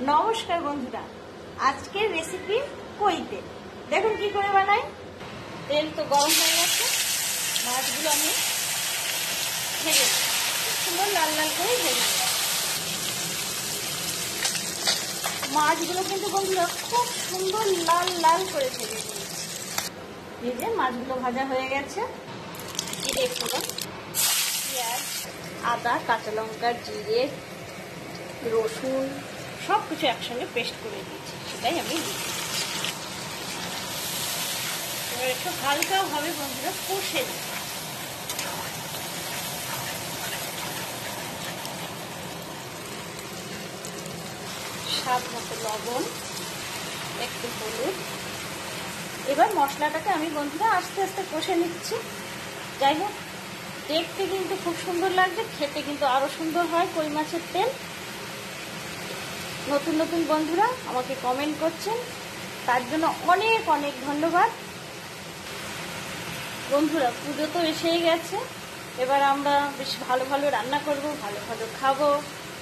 নমস্কার বন্ধুরা, আজকের রেসিপি কই তেল। দেখুন কি করে বানাই। তেল তো গরম হয়ে গেছে, মাছগুলো আমি ভেজে নেব, সুন্দর লাল লাল করে ভেজে নেব। মাছগুলো কিন্তু বন্ধুরা খুব সুন্দর লাল লাল করে ভেজে নিয়েছি। এই যে মাছগুলো ভাজা হয়ে গেছে, দেখুন পেঁয়াজ, আদা, কাঁচা লঙ্কা, জিরে, রসুন সব কিছু একসঙ্গে পেস্ট করে দিয়েছি, সেটাই আমি দিচ্ছি। এবার একটু হালকাভাবে বন্ধুরা কষে দিই। স্বাদ মতো লবণ, একটু হলুদ। এবার মশলাটাকে আমি বন্ধুরা আস্তে আস্তে কষে নিচ্ছি। যাই হোক, দেখতে কিন্তু খুব সুন্দর লাগছে, খেতে কিন্তু আরো সুন্দর হয় কই মাছের তেল। নতুন নতুন বন্ধুরা আমাকে কমেন্ট করছেন, তার জন্য অনেক অনেক ধন্যবাদ। বন্ধুরা পুজো তো এসেই গেছে, এবার আমরা বেশ ভালো ভালো রান্না করব, ভালো ভালো খাবো,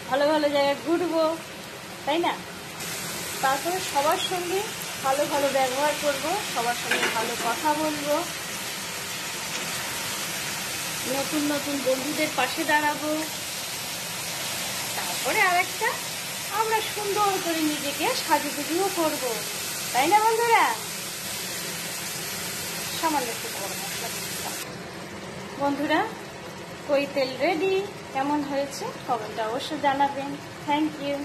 ভালো ভালো জায়গায় ঘুরবো, তাই না? তারপরে সবার সঙ্গে ভালো ভালো ব্যবহার করব, সবার সঙ্গে ভালো কথা বলবো, নতুন নতুন বন্ধুদের পাশে দাঁড়াবো। তারপরে আরেকটা আমরা সুন্দর করে নিজেকে সাজুগুজুও করবো, তাই না বন্ধুরা? সামান্য একটু গরম মশলা দিচ্ছিলাম। বন্ধুরা কই তেল রেডি। কেমন হয়েছে কমেন্টে অবশ্যই জানাবেন। Thank you.